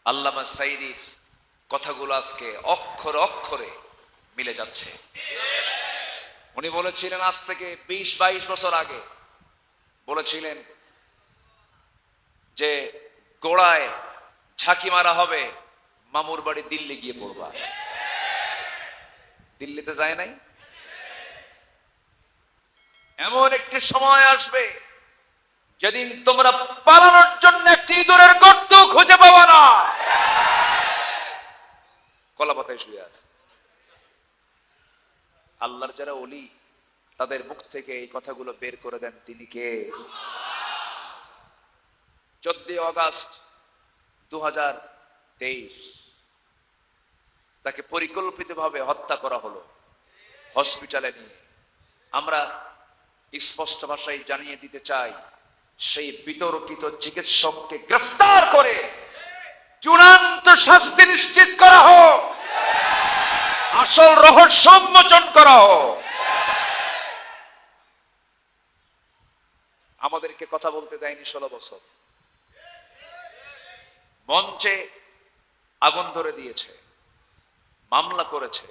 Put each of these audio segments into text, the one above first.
আল্লামা সাঈদীর কথাগুলো আজকে অক্ষরে অক্ষরে মিলে যাচ্ছে। উনি বলেছিলেন আজ থেকে 20-22 বছর আগে বলেছিলেন যে গোড়ায় ঝাঁকি মারা হবে, মামুর বাড়ি দিল্লি গিয়ে পড়বা। দিল্লিতে যায় নাই? এমন একটি সময় আসবে যেদিন তোমরা পালানোর জন্য একটি ইঁদুরের গর্ত খুঁজে পাবা না। কলাপাতায় শুয়ে আছে। আল্লাহর যারা ওলি তাদের মুখ থেকে এই কথাগুলো বের করে দেন তিনি কে? 14 আগস্ট 2023 তাকে পরিকল্পিতভাবে হত্যা করা হলো হসপিটালে নিয়ে। আমরা স্পষ্ট ভাষায় জানিয়ে দিতে চাই, সেই বিতর্কিত চিকিৎসককে গ্রেফতার করে চূড়ান্ত শাস্তি নিশ্চিত করা হোক, আসল রহস্য উন্মোচন করা হোক। আমাদেরকে কথা বলতে দেয়নি 16 বছর। মঞ্চে আগুন ধরে দিয়েছে, মামলা করেছে,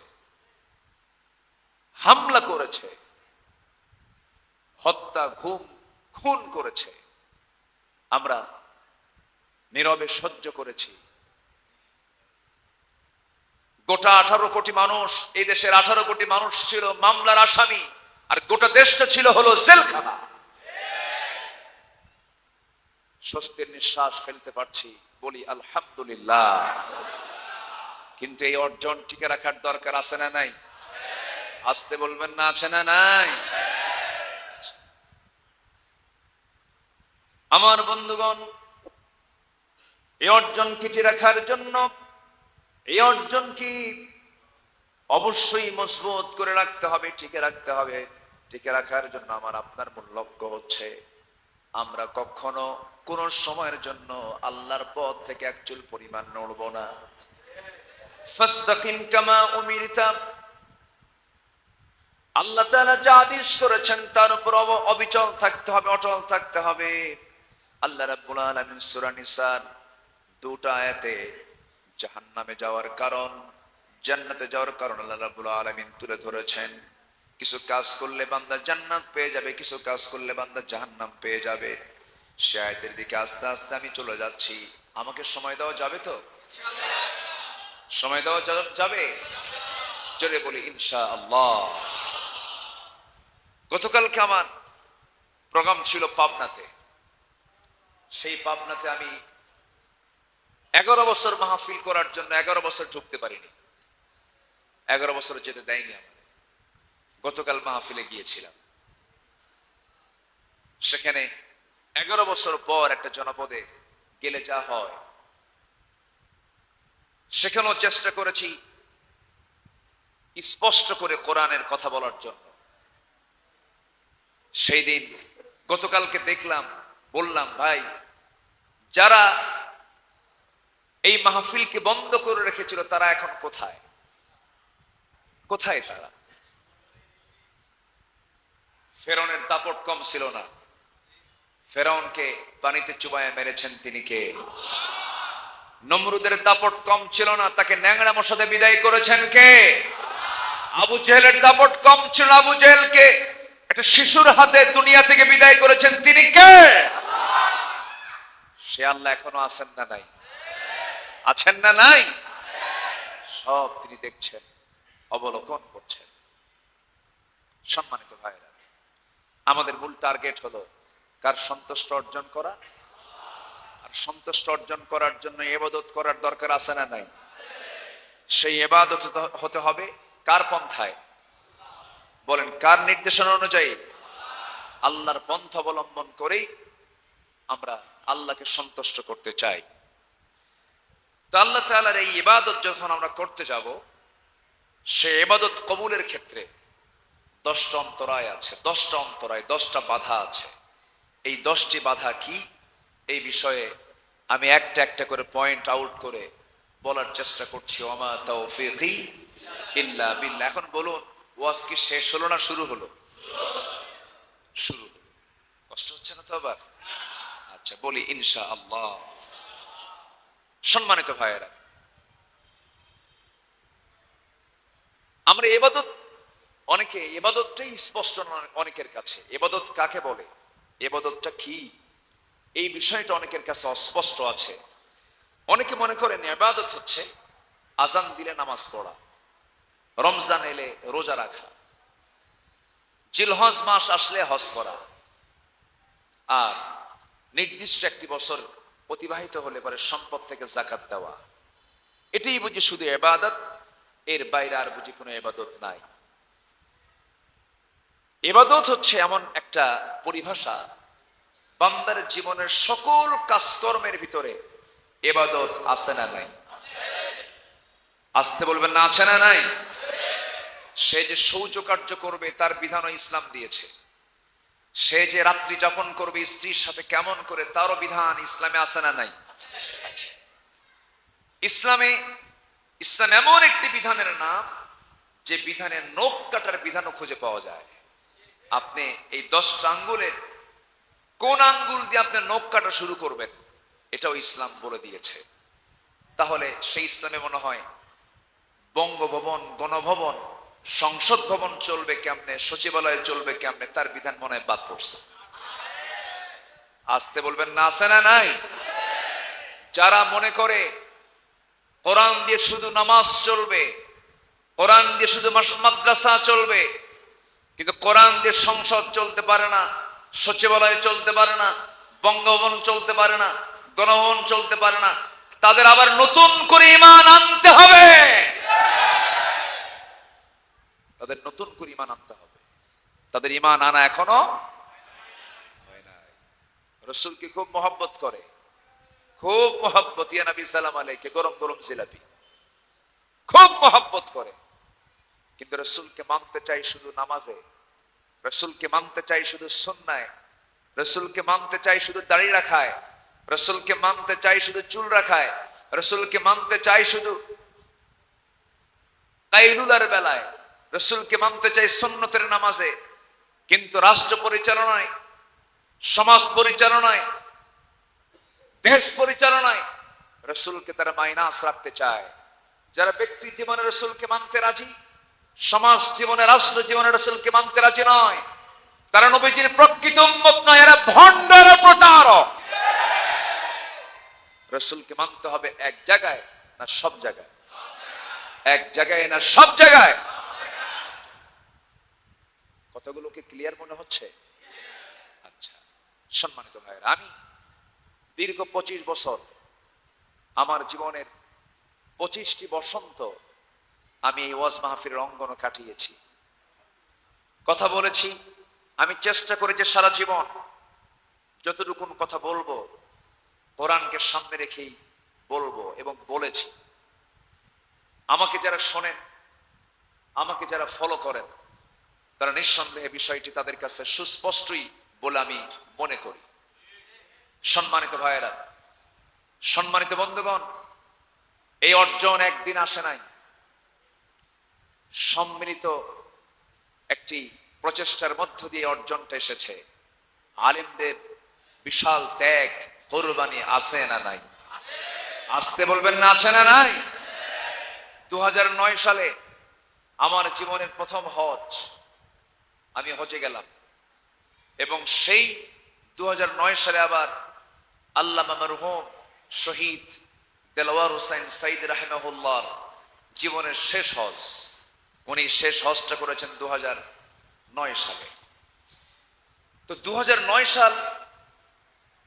হামলা করেছে, হত্যা, খুন করেছে। আমরা নীরবে সহ্য করেছি। গোটা 18 কোটি মানুষ, এই দেশের 18 কোটি মানুষ ছিল মামলার আসামি, আর গোটা দেশটা ছিল হলো জেলখানা। স্বস্তির নিঃশ্বাস ফেলতে পারছি, বলি আলহামদুলিল্লাহ। কিন্তু এই অর্জন টিকে রাখার দরকার আছে না নাই? আসতে বলবেন না, আছে না নাই? আমার বন্ধুগণ, এই অর্জন টিকে রাখার জন্য, এই অর্জন কি অবশ্যই মজবুত করে রাখতে হবে, টিকে রাখতে হবে। টিকে রাখার জন্য আমার আপনার মূল লক্ষ্য হচ্ছে আমরা কখনো কোন সময়ের জন্য আল্লাহর পথ থেকে এক চুল পরিমাণ নড়ব না। ফাস্তাকিম কামা উমিরতা, আল্লাহ তাআলা যা আদেশ করেছেন তার উপর অবিচল থাকতে হবে, অটল থাকতে হবে। আল্লাহ রাব্বুল আলামিন সূরা নিসার 2টা আয়াতে জাহান্নামে যাওয়ার কারণ, জান্নাতে যাওয়ার কারণ আল্লাহ রাব্বুল আলামিন তুলে ধরেছেন। কিছু কাজ করলে বান্দা জান্নাত পেয়ে যাবে, কিছু কাজ করলে বান্দা জাহান্নাম পেয়ে যাবে। সে আয়াতের দিকে আস্তে আস্তে আমি চলে যাচ্ছি। আমাকে সময় দেওয়া যাবে তো? সময় দেওয়া যাবে? জোরে বলি ইনশাআল্লাহ। গতকালকে আমার প্রোগ্রাম ছিল পাবনাতে। সেই পাবনাতে আমি 11 বছর মাহফিল করার জন্য 11 বছর ঢুকতে পারিনি। 11 বছর যেতে দেয়নি আমার। গতকাল মাহফিলে গিয়েছিলাম। সেখানে 11 বছর পর একটা জনপদে গেলে যা হয়, সেখানেও চেষ্টা করেছি স্পষ্ট করে কোরআনের কথা বলার জন্য। সেই দিন গতকালকে দেখলাম, বললাম ভাই, যারা এই মাহফিলকে বন্ধ করে রেখেছিল তারা এখন কোথায়? কোথায় তারা? ফেরাউনের দাপট কম ছিল না। ফেরাউনকে পানিতে চুবায়ে মেরেছেন তিনি কে? নমরুদের দাপট কম ছিল না, তাকে ন্যাংরা মশাতে বিদায় করেছেন কে? আবু জেহেলের দাপট কম ছিল, আবু জেহেলকে একটা শিশুর হাতে দুনিয়া থেকে বিদায় করেছেন তিনি কে? সে আল্লাহ এখনো আছেন না নাই? আছেন না নাই? সব তিনি দেখছেন, অবলোকন করছেন। সম্মানিত ভাইরা, আমাদের মূল টার্গেট হলো কার সন্তুষ্ট অর্জন করা। আর সন্তুষ্ট অর্জন করার জন্য ইবাদত করার দরকার আছে না নাই? সেই ইবাদত হতে হবে কার পন্থায়? বলেন, কার নির্দেশনা অনুযায়ী? আল্লাহর পন্থা অবলম্বন করেই আমরা আল্লাহকে সন্তুষ্ট করতে চাই। তো আল্লাহ তাআলার এই ইবাদত যখন আমরা করতে যাব, সে ইবাদত কবুলের ক্ষেত্রে 10টা অন্তরায় আছে, 10টা অন্তরায়, 10টা বাধা আছে। এই 10টি বাধা কি, এই বিষয়ে আমি একটা একটা করে পয়েন্ট আউট করে বলার চেষ্টা করছি। ওমা তাওফীকি ইল্লা বিল্লাহ। এখন বলুন, ওয়াজ কি শেষ হলো না শুরু হলো? শুরু। কষ্ট হচ্ছে না তো আবার? আচ্ছা, বলি ইনশাআল্লাহ। সম্মানিত ভাইয়েরা, আমরা ইবাদত, অনেকে ইবাদতটাই স্পষ্ট নয় অনেকের কাছে। ইবাদত কাকে বলে, ইবাদতটা কি, এই বিষয়টা অনেকের কাছে অস্পষ্ট আছে। অনেকে মনে করেন ইবাদত হচ্ছে আজান দিলে নামাজ পড়া, রমজান এলে রোজা রাখা, জিলহজ মাস আসলে হজ করা, আর নির্দিষ্ট একটি বছর অতিবাহিত হলে পরে সম্পদ থেকে যাকাত দেওয়া। এটাই বুঝি শুধু ইবাদত, এর বাইরে আর বুঝি কোনো ইবাদত নাই। ইবাদত হচ্ছে এমন একটা পরিভাষা, বান্দার জীবনের সকল কাজকর্মের ভিতরে ইবাদত আছে না নাই? আসতে বলবেন না, আছে না নাই? সে যে শৌচ কার্য করবে তার বিধানও ইসলাম দিয়েছে। সে যে রাত্রি যাপন করবে স্ত্রীর সাথে কেমন করে, তারও বিধান ইসলামে আছে না নাই? ইসলাম এমন একটি বিধানের নাম যে বিধানে নখ কাটার বিধানও খুঁজে পাওয়া যায়। আপনি এই 10টা আঙ্গুলের কোন আঙ্গুল দিয়ে আপনি নখ কাটা শুরু করবেন, এটাও ইসলাম বলে দিয়েছে। তাহলে সেই ইসলামে মনে হয় বঙ্গভবন, গণভবন, সংসদ ভবন চলবে কেমনে, সচিবালয় চলবে কেমনে, তার বিধান মনে হয় বাদ পড়ছে। আসতে বলবেন না, আছে না নাই? যারা মনে করে কোরআন দিয়ে শুধু নামাজ চলবে, কোরআন দিয়ে শুধু মাদ্রাসা চলবে, কিন্তু কোরআন দিয়ে সংসদ চলতে পারে না, সচিবালয় চলতে পারে না, বঙ্গভবন চলতে পারে না, গণভবন চলতে পারে না, তাদের আবার নতুন করে ঈমান আনতে হবে। তাদের নতুন করে ঈমান আনতে হবে। তাদের ঈমান আনা এখনো হয় নাই। রাসূলকে খুব মহব্বত করে, খুব মহব্বত, ইয়া নবী সালাম আলাইকে, গরম গরম জিলাপি খুব মহব্বত করে। কিন্তু রাসূলকে মানতে চাই শুধু নামাজে, রাসূলকে মানতে চাই শুধু সুন্নায়, রাসূলকে মানতে চাই শুধু দাড়ি রাখায়, রাসূলকে মানতে চাই শুধু চুল রাখায়, রাসূলকে মানতে চাই শুধু কাইলুলার বেলায়, রাসূলকে মানতে চাই সুন্নতের নামাজে। কিন্তু রাষ্ট্র পরিচালনায়, সমাজ পরিচালনায়, দেশ পরিচালনায় রাসূলকে তারা মাইনাস রাখতে চায়। যারা ব্যক্তি জীবনে রাসূলকে মানতে রাজি, সমাজ জীবনে, রাষ্ট্র জীবনে রাসূলকে মানতে রাজি নয়, তারা নবীজির প্রকৃত উম্মত নয়, এরা ভণ্ড, এরা প্রতারক। রাসূলকে মানতে হবে এক জায়গায় না সব জায়গায়? এক জায়গায় না সব জায়গায়? কথাগুলো কি ক্লিয়ার মনে হচ্ছে? আচ্ছা, সম্মানিত ভাইরা, আমি দীর্ঘ 25 বছর, আমার জীবনের 25টি বসন্ত আমি এই ওয়াজ মাহফিলের অঙ্গনে কাটিয়েছি, কথা বলেছি। আমি চেষ্টা করেছি সারা জীবন যতটুকুন কথা বলবো কোরআনকে সামনে রেখেই বলবো, এবং বলেছি। আমাকে যারা শোনেন, আমাকে যারা ফলো করেন, তারা নিঃসন্দেহে বিষয়টি তাদের কাছে সুস্পষ্টই বলে আমি মনে করি। সম্মানিত ভাইয়েরা, সম্মানিত বন্ধুগণ, এই অর্জন একদিন আসে নাই, সম্মিলিত একটি প্রচেষ্টার মধ্য দিয়ে অর্জনটা এসেছে। আলেমদের বিশাল ত্যাগ, কোরবানি আছে না নাই? আসতে বলবেন না, আছে না নাই? 2009 সালে আমার জীবনের প্রথম হজ, আমি হজে গেলাম, এবং সেই 2009 সালে আবার আল্লামা মরহুম শহীদ দেলোয়ার হোসেন সাইদ রাহিমাহুল্লাহর জীবনের শেষ হজ, উনি শেষ হজটা করেছেন 2009 সালে। তো 2009 সাল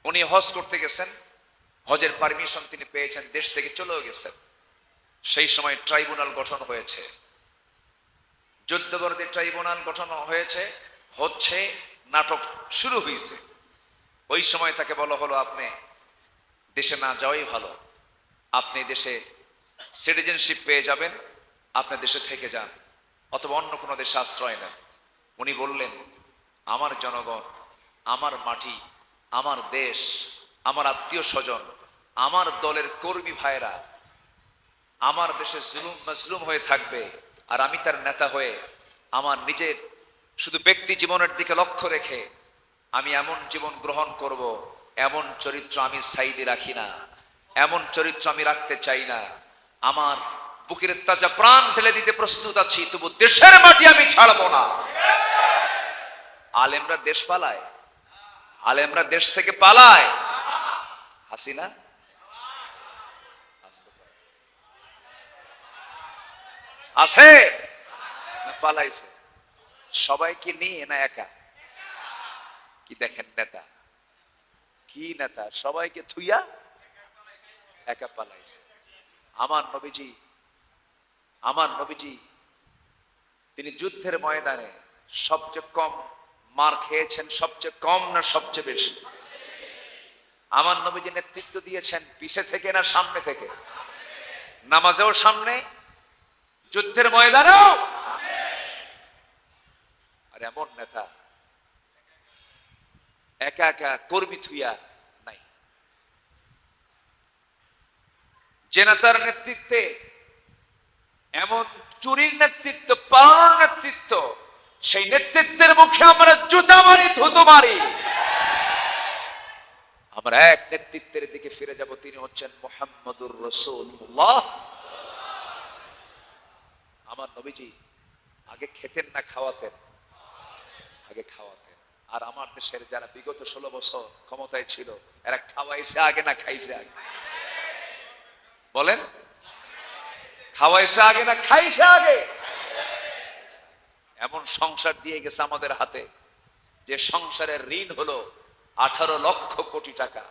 উনি হজ করতে গেছেন, হজের পারমিশন তিনি পেয়েছেন, দেশ থেকে চলেও গেছেন। সেই সময় ট্রাইব্যুনাল গঠন হয়েছে, যুদ্ধবন্দী ট্রাইব্যুনাল গঠন হয়েছে, হচ্ছে, নাটক শুরু হয়েছে। ওই সময় তাকে বলা হলো, আপনি দেশে না যাওয়াই ভালো, আপনি দেশে সিটিজেনশিপ পেয়ে যাবেন, আপনি দেশে থেকে যান, অথবা অন্য কোনো দেশে আশ্রয় নেন। উনি বললেন, আমার জনগণ, আমার মাটি, আমার দেশ, আমার আত্মীয় স্বজন, আমার দলের কর্মী ভাইরা আমার দেশে জুলুম মাজলুম হয়ে থাকবে, আর আমি তার নেতা হয়ে আমার নিজের শুধু ব্যক্তি জীবনের দিকে লক্ষ্য রেখে আমি এমন জীবন গ্রহণ করব, এমন চরিত্র আমি সাইদে রাখি না। এমন চরিত্র আমি রাখতে চাই না। আমার বুকের তাজা প্রাণ ঢেলে দিতে প্রস্তুত আছি, তবু দেশের মাটি আমি ছাড়বো না। আলেমরা দেশ পালায়, আলেমরা দেশ থেকে পালায়। হাসিনা আছে না পালাইছে? সবাইকে নিয়ে না একা? কি দেখেন নেতা, কি নেতা, সবাইকে থুইয়া একা পালাইছে। আমার নবীজি তিনি যুদ্ধের ময়দানে সবচেয়ে কম মার খেয়েছেন, সবচেয়ে কম না সবচেয়ে বেশি? আমার নবীজি নেতৃত্ব দিয়েছেন পিছে থেকে না সামনে থেকে? নামাজেও সামনে, যুদ্ধের ময়দানেও। আর এমন নেতা একা একা কর্মী থুইয়া নাই। যে নেতার নেতৃত্বে এমন চুরির নেতৃত্ব, পাওয়ার নেতৃত্ব, সেই নেতৃত্বের মুখে আমরা জুতা মারি, থুতু মারি। আমরা এক নেতৃত্বের দিকে ফিরে যাব, তিনি হচ্ছেন মুহাম্মদুর রাসূলুল্লাহ। আমার নবীজি আগে খেতেন না খাওয়াতেন? আগে খাওয়াতেন। আর আমার দেশের যারা বিগত 16 বছর ক্ষমতায় ছিল, এরা খাওয়াইছে আগে না খাইছে আগে? বলেন, খাওয়াইছে আগে না খাইছে আগে? এমন সংসার দিয়ে গেছে আমাদের হাতে, যে সংসারের ঋণ হলো 18 লক্ষ কোটি টাকা,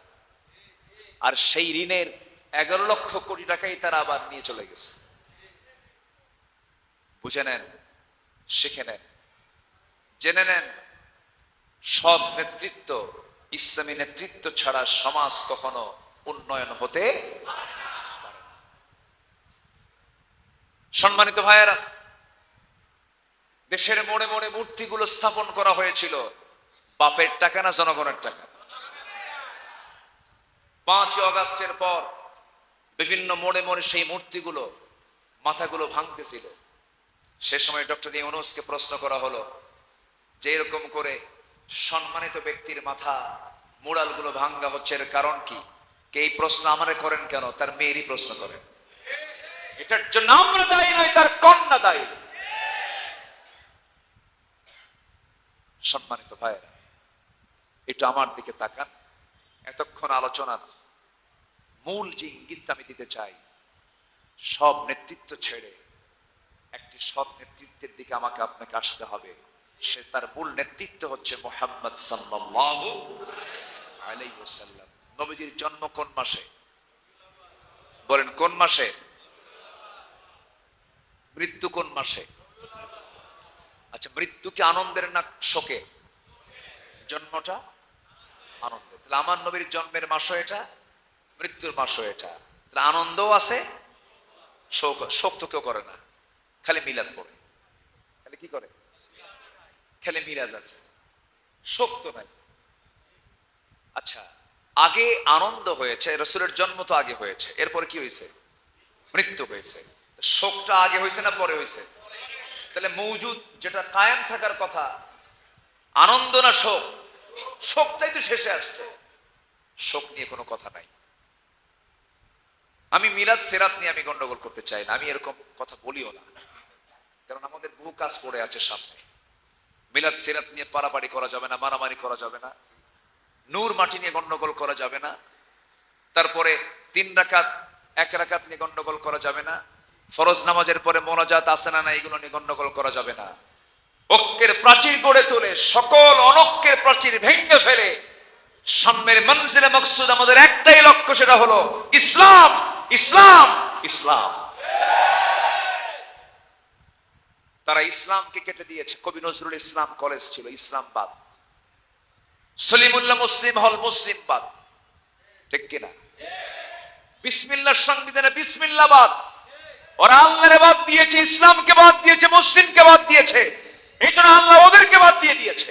আর সেই ঋণের 11 লক্ষ কোটি টাকাই তারা আবার নিয়ে চলে গেছে। বুঝে নেন, শিখে নেন, জেনে নেন, সৎ নেতৃত্ব, ইসলামী নেতৃত্ব ছাড়া সমাজ কখনো উন্নয়ন হতে পারে না। সম্মানিত ভাইয়েরা, দেশের মোড়ে মোড়ে মূর্তিগুলো স্থাপন করা হয়েছিল, বাপের টাকা না জনগণের টাকা? 5 আগস্টের পর বিভিন্ন মোড়ে মোড়ে সেই মূর্তিগুলো, মাথাগুলো ভাঙতেছিল। সে সময় ডক্টর ইউনূসকে প্রশ্ন করা হলো যে এরকম করে সম্মানিত ব্যক্তির মাথা মুরালগুলো ভাঙ্গা হচ্ছে, এর কারণ কি? কে এই প্রশ্ন আমারে করেন কেন? তার মেয়েরই প্রশ্ন করেন। এটার জন্য আমরা দায়ী নয়, তার কন্যা দায়ী। সম্মানিত ভাইয়েরা, এটা আমার দিকে তাকান। এতক্ষণ আলোচনার মূল যে ইঙ্গিতটা আমি দিতে চাই, সব নেতৃত্ব ছেড়ে একটি সৎ নেতৃত্বের দিকে আমাকে আপনাকে আসতে হবে। সে তার মূল নেতৃত্ব হচ্ছে মুহাম্মদ সাল্লাল্লাহু আলাইহি ওয়াসাল্লাম। নবীজির জন্ম কোন মাসে? বলেন, কোন মাসে? মৃত্যু কোন মাসে? আচ্ছা, মৃত্যু কি আনন্দের না শোকের? জন্মটা আনন্দের। তাহলে আমার নবীর জন্মের মাসও এটা, মৃত্যুর মাসও এটা। তাহলে আনন্দও আছে, শোক তো কেউ করে না, খালি মিলাদ পড়ে। খালি কি করে? খালি মিলাদ আছে, শোক তো নাই। আচ্ছা, আগে আনন্দ হয়েছে, রাসূলের জন্ম তো আগে হয়েছে, এরপরে কি হয়েছে? মৃত্যু হয়েছে। শোকটা আগে হয়েছে না পরে হয়েছে? তাহলে মওজুদ যেটা কায়েম থাকার কথা, আনন্দ না শোক? শোকটাই তো শেষে আসছে, শোক নিয়ে কোনো কথা নাই। আমি মিলাদ সিরাত নিয়ে আমি গন্ডগোল করতে চাই না, আমি এরকম কথা বলিও না, কারণ আমাদের বহু কাজ পড়ে আছে সামনে। মিলাদ সিরাত নিয়ে পারাপারি করা যাবে না, মারামারি করা যাবে না, নূর মাটি নিয়ে গন্ডগোল করা যাবে না, তারপরে 3 রাকাত 1 রাকাত নিয়ে গন্ডগোল করা যাবে না, ফরজ নামাজের পরে মোনাজাত আছে না, এগুলো নিয়ে গন্ডগোল করা যাবে না। ঐক্যের প্রাচীর গড়ে তোলে, সকল অনৈক্যের প্রাচীর ভেঙে ফেলে সামনের মঞ্জিলে মকসুদ আমাদের একটাই লক্ষ্য, সেটা হলো ইসলাম, ইসলাম, ইসলাম। তারা ইসলামকে কেটে দিয়েছে। কবি নজরুল ইসলাম কলেজ ছিল ইসলামবাদ, সলিমুল্লাহ মুসলিম হল মুসলিমবাদ, ঠিক কিনা? বিসমিল্লাহর সংবিধানে বিসমিল্লাহবাদ। ওরা আল্লাহরে বাদ দিয়েছে, ইসলামকে বাদ দিয়েছে, মুসলিমকে বাদ দিয়েছে, এই জন্য আল্লাহ ওদেরকে বাদ দিয়ে দিয়েছে।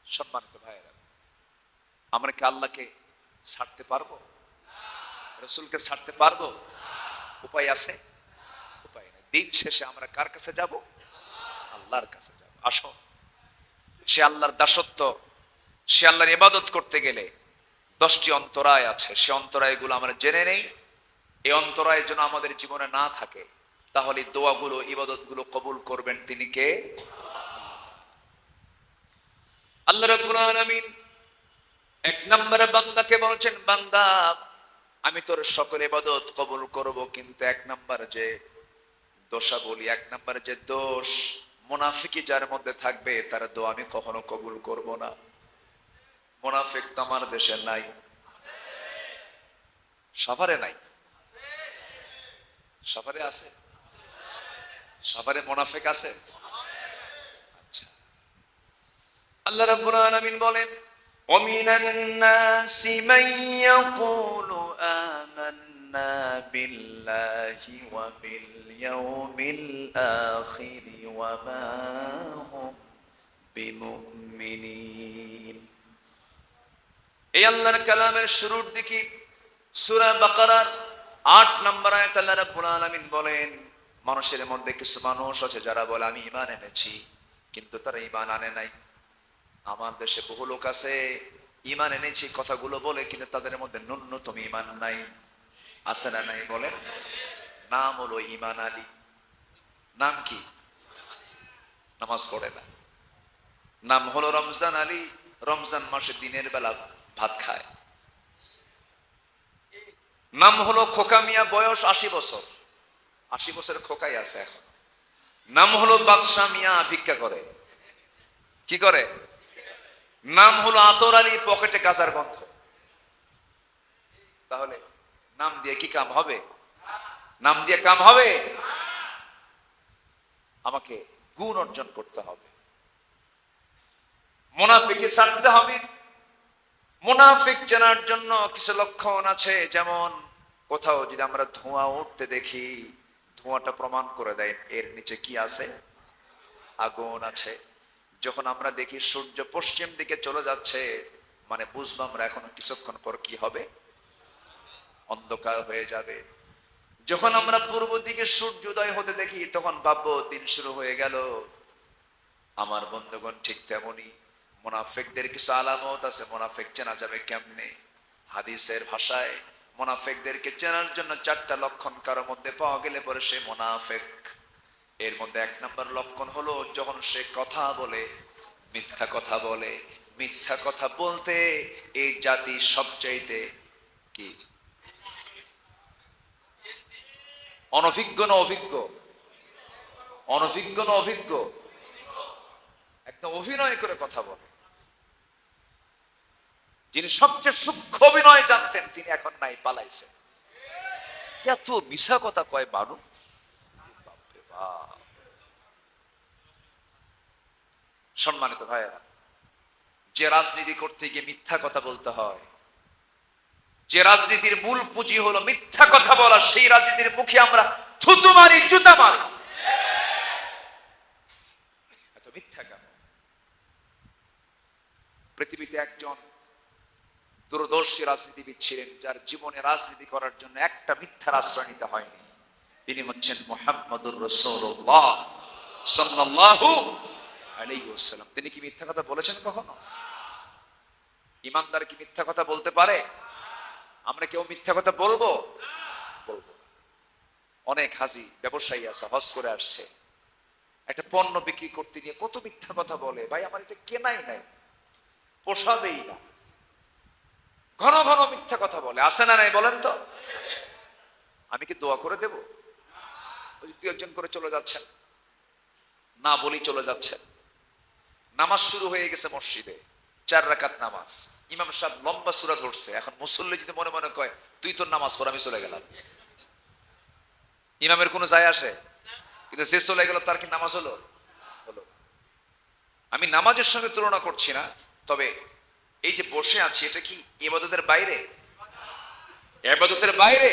সম্মানিত ভাইয়েরা, আমরা কি আল্লাহকে ছাড়তে পারবো? রাসূলকে ছাড়তে পারবো? উপায় আছে? উপায় নেই। দিন শেষে আমরা কার কাছে যাব? আল্লাহর কাছে যাব। আসো, সে আল্লাহর দাসত্ব সে আল্লাহর ইবাদত করতে গেলে 10টি অন্তরায় আছে, সে অন্তরায়গুলো আমরা জেনে নেই। এই অন্তরায় যেন আমাদের জীবনে না থাকে, তাহলে দোয়াগুলো ইবাদতগুলো কবুল করবেন তিনি কে? আল্লাহ রাব্বুল আলামিন 1 নম্বরে বান্দাকে বলছেন, বান্দা আমি তোর সকল ইবাদত কবুল করব, কিন্তু 1 নম্বর যে দোষাবলী, 1 নম্বর যে দোষ মুনাফিকি যার মধ্যে থাকবে, তার দোয়া আমি কখনো কবুল করব না। মুনাফিক তো আমার দেশে নাই, সাভারে নাই, সাভারে আছে, সাভারে মুনাফিক আছে। আচ্ছা, আল্লাহ রাব্বুল আলামিন বলেন, ওমিনান নাসি মান ইয়াকুলু আমান্না বিল্লাহি ওয়া বিল ইয়াউমিল আখির ওয়া মা হুম বিমুমিনিন। এই আল্লাহর কালামের শুরুর দিকে সূরা বাকারার 8 নম্বর আয়াত আল্লাহ রাব্বুল আলামিন বলেন, মানুষের মধ্যে কিছু মানুষ আছে যারা বলে আমি ঈমান এনেছি, কিন্তু তারা ঈমান আনে নাই। আমার দেশে বহু লোক আছে ঈমান এনেছি কথাগুলো বলে, কিন্তু তাদের মধ্যে ন্যূনতম ঈমান নাই। আছে না নাই বলেন? নাম হলো ঈমান আলী। নাম কি? নামাজ পড়ে না। নাম হলো রমজান আলী, রমজান মাসে দিনের বেলা ভাত খায়। নাম হলো খোকা মিয়া, বয়স 80 বছর, 80 বছরের খোকাই আছে এখন। নাম হলো বাদশাহ মিয়া, ভিক্ষা করে। কি করে? নাম হলো আতর আলী, পকেটে গাজার গন্ধ। তাহলে নাম দিয়ে কি কাম হবে? নাম দিয়ে কাম হবে? আমাকে গুণ অর্জন করতে হবে, মুনাফিককে ছাড়তে হবে। মুনাফিক চেনার জন্য কিছু লক্ষণ আছে, যেমন কোথাও যদি আমরা ধোঁয়া উঠতে দেখি, ধোঁয়াটা প্রমাণ করে দেয় এর নিচে কি আছে? আগুন আছে। যখন আমরা দেখি সূর্য পশ্চিম দিকে চলে যাচ্ছে, মানে বুঝবো আমরা এখন কিছুক্ষণ পর কি হবে? অন্ধকার হয়ে যাবে। যখন আমরা পূর্ব দিকে সূর্যোদয় হতে দেখি, তখন ভাববো দিন শুরু হয়ে গেল। আমার বন্ধুগণ, ঠিক তেমনি মুনাফিকদের কিছু আলামত আছে। মুনাফিক চেনা যাবে কেমনে? হাদিসের ভাষায় মুনাফিকদেরকে চেনার জন্য 4টা লক্ষণ কারো মধ্যে পাওয়া গেলে পরে সে মুনাফিক। এর মধ্যে 1 নম্বর লক্ষণ হলো, যখন সে কথা বলে মিথ্যা কথা বলে। মিথ্যা কথা বলতে এই জাতি সবচাইতে কি অনভিজ্ঞ না অভিজ্ঞ? অনভিজ্ঞ না অভিজ্ঞ? একদম অভিনয় করে কথা বলে। যিনি সবচেয়ে সূক্ষ্ম অভিনয় জানতেন, তিনি এখন নাই, পালাইছে। এত মিছা কথা কয় মানুষ। সম্মানিত ভাইয়েরা, যে রাজনীতি করতে গিয়ে মিথ্যা কথা বলতে হয়, যে রাজনীতির মূল পুঁজি হলো মিথ্যা কথা বলা, সেই রাজনীতির মুখে আমরা থুতু মারি, জুতা মারি। এত মিথ্যা কেন? পৃথিবীতে একজন দূরদর্শী রাজনীতিবিদ ছিলেন, যার জীবনে রাজনীতি করার জন্য একটা মিথ্যার আশ্রয় নিতে হয়নি। তিনি হচ্ছেন মুহাম্মদুর রাসূলুল্লাহ সাল্লাল্লাহু আলাইহি ওয়াসাল্লাম। তিনি কি মিথ্যা কথা বলেছেন কখনো? ইমানদার কি মিথ্যা কথা বলতে পারে? আমরা কেউ মিথ্যা কথা বলবো? বলবো। অনেক হাজি ব্যবসায়ী আছে, হজ করে আসছে, একটা পণ্য বিক্রি করতে নিয়ে কত মিথ্যা কথা বলে। ভাই, আমার এটা কেনাই নাই, পোষাবেই না, ঘন ঘন মিথ্যা কথা বলে। আছে না নাই বলেন তো? আমি কি দোয়া করে দেব? ওই 2-1 করে চলে যাচ্ছেন, না বলি চলে যাচ্ছেন। নামাজ শুরু হয়ে গেছে মসজিদে, 4 রাকাত নামাজ। ইমাম সাহেব লম্বা সূরা ধরছে। এখন মুসল্লি যদি মনে মনে কয় তুই তোর নামাজ পড়, আমি চলে গেলাম, ইমামের কোনো যায় আসে? কিন্তু যে চলে গেল তার কি নামাজ হলো? হলো। আমি নামাজের সঙ্গে তুলনা করছি না, তবে এই যে বসে আছি, এটা কি ইবাদতের বাইরে? ইবাদতের বাইরে?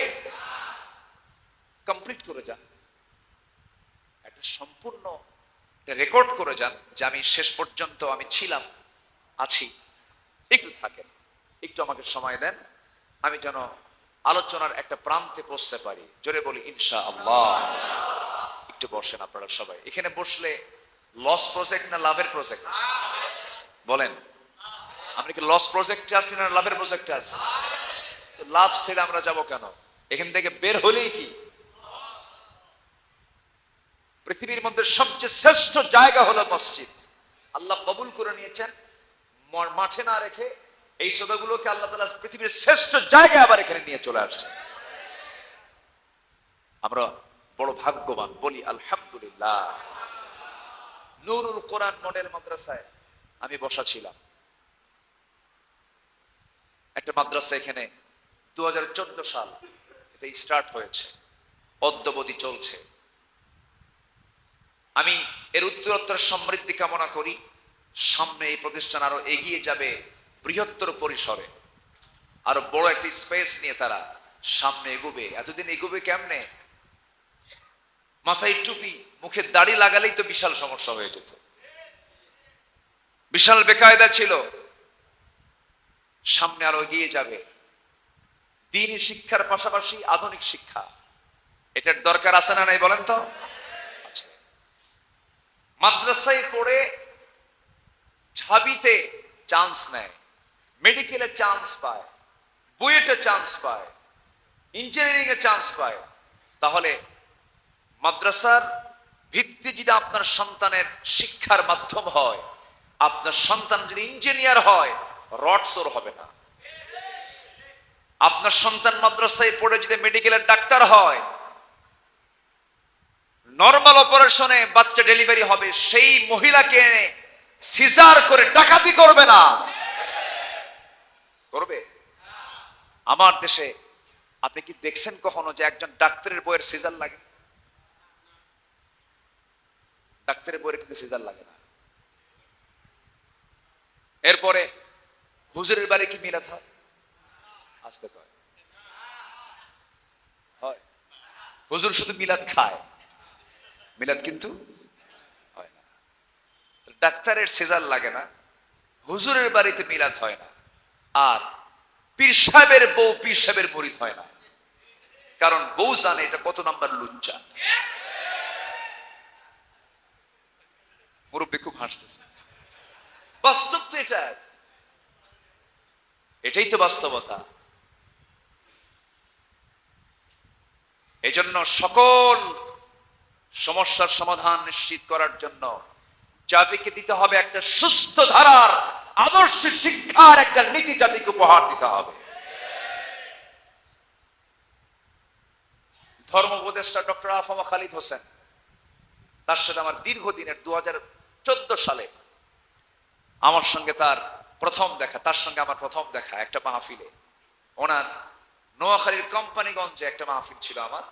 কমপ্লিট করে যান, একটা সম্পূর্ণ রেকর্ড করে যান যে আমি শেষ পর্যন্ত আমি ছিলাম, আছি। একটু থাকেন, একটু আমাকে সময় দেন, আমি যেন আলোচনার একটা প্রান্তে পৌঁছতে পারি। জোরে বলি ইনশাআল্লাহ। একটু বসেন আপনারা সবাই। এখানে বসলে লস প্রজেক্ট না লাভের প্রজেক্ট? বলেন। আমরা কি লস প্রজেক্টে আছি না লাভের প্রজেক্টে আছি? তো লাভ ছেড়ে আমরা যাব কেন? এখান থেকে বের হলেই কি পৃথিবীর মধ্যে সবচেয়ে শ্রেষ্ঠ জায়গা হলো মসজিদ। আল্লাহ কবুল করে নিয়েছেন, মাঠে না রেখে এই সদাগুলোকে আল্লাহ তাআলা পৃথিবীর শ্রেষ্ঠ জায়গায় আবার এখানে নিয়ে চলে আসছে। আমরা বড় ভাগ্যবান, বলি আলহামদুলিল্লাহ। নুরুল কোরআন মডেল মাদ্রাসায় আমি বসা ছিলাম। একটা মাদ্রাসা এখানে 2014 সাল এটা স্টার্ট হয়েছে, অদ্যাবধি চলছে। আমি এর উত্তরোত্তর সমৃদ্ধি কামনা করি। সামনে এই প্রতিষ্ঠান আরো এগিয়ে যাবে বৃহত্তর পরিসরে, আরো বড় একটি স্পেস নিয়ে তারা সামনে এগোবে। এতদিন এগোবে কেমনে? মাথায় টুপি, মুখে দাড়ি লাগালেই তো বিশাল সমস্যা হয়ে যেত, বিশাল বেকায়দা ছিল। সামনে আরো এগিয়ে যাবে। দ্বীনি শিক্ষার পাশাপাশি আধুনিক শিক্ষা, এটার দরকার আছে না নাই বলেন তো? মাদ্রাসায় পড়ে ঢাবিতে চান্স নেয়, মেডিকেলে চান্স পায়, বুয়েটে চান্স পায়, ইঞ্জিনিয়ারিং এ চান্স পায়, তাহলে মাদ্রাসার ভিত্তি যদি আপনার সন্তানের শিক্ষার মাধ্যম হয়, আপনার সন্তান যদি ইঞ্জিনিয়ার হয়, রডসোর হবে না। আপনার সন্তান মাদ্রাসায় পড়ে যদি মেডিকেলের ডাক্তার হয়, নরমাল অপারেশনে বাচ্চা ডেলিভারি হবে, সেই মহিলাকে এনে সিজার করে ডাকাতি করবে না, করবে? আমার দেশে আপনি কি দেখছেন কখনো যে একজন ডাক্তারের বইয়ের সিজার লাগে? ডাক্তারের বইয়ের কিন্তু সিজার লাগে না। এরপরে হুজুরের বাড়ি কি মিলাদ হয়? আসতে কয় হয়। হুজুর শুধু মিলাদ খায়, মিলাদ কিন্তু হয় না। ডাক্তারের সিজার লাগে না, হুজুরের বাড়িতে মিলাদ হয় না। আর পীর সাহেবের বউ পীর সাহেবের মুরিদ হয় না, কারণ বউ জানে এটা কত নাম্বার লুচ্চা। মুরব্বী খুব হাসতেছে, বাস্তব তো এটা, এটাই তো বাস্তবতা। এই জন্য সকল সমস্যার সমাধান নিশ্চিত করার জন্য জাতিকে দিতে হবে একটা সুস্থ ধারার আদর্শ শিক্ষার একটা নীতি, জাতিকে উপহার দিতে হবে। ধর্ম উপদেষ্টা ডক্টর আফামা খালিদ হোসেন, তার সাথে আমার দীর্ঘদিনের 2014 সালে আমার সঙ্গে তার প্রথম দেখা, তার সঙ্গে আমার প্রথম দেখা একটা মাহফিলে। ওনার নোয়াখালীর কোম্পানিগঞ্জে একটা মাহফিল ছিল আমার,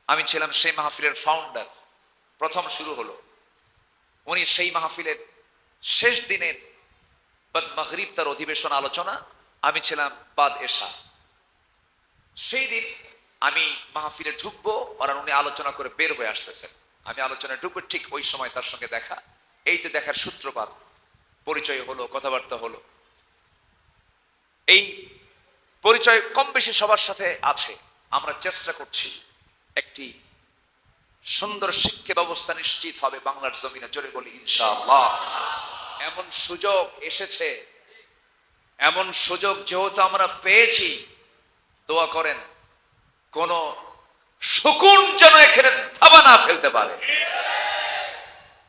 আমি ছিলাম সেই মাহফিলের ফাউন্ডার। প্রথম শুরু হলো, উনি সেই মাহফিলের শেষ দিনের বাদ মাগরিব তার অধিবেশন আলোচনা, আমি ছিলাম বাদ এশা। সেই দিন আমি মাহফিলে ঢুকবো, আর উনি আলোচনা করে বের হয়ে আসতেছেন, আমি আলোচনায় ঢুকবো, ঠিক ওই সময় তার সঙ্গে দেখা। এই তো দেখার সূত্রপাত, পরিচয় হলো, কথাবার্তা হলো। এই পরিচয় কম বেশি সবার সাথে আছে। আমরা চেষ্টা করছি একটি সুন্দর শিক্ষা ব্যবস্থা নিশ্চিত হবে বাংলার জমিনে, জোরে বলি ইনশাআল্লাহ। এমন সুযোগ এসেছে, এমন সুযোগ যেহেতু আমরা পেয়েছি, দোয়া করেন কোন শকুন যেন এখানে থাবা না ফেলতে পারে।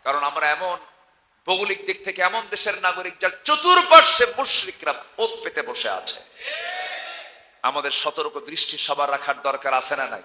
কারণ আমরা এমন ভৌগোলিক দিক থেকে এমন দেশের নাগরিক যার চতুর্পার্শ্বে মুশরিকরা পথ পেতে বসে আছে। আমাদের সতর্ক দৃষ্টি সবার রাখার দরকার আছে না নাই?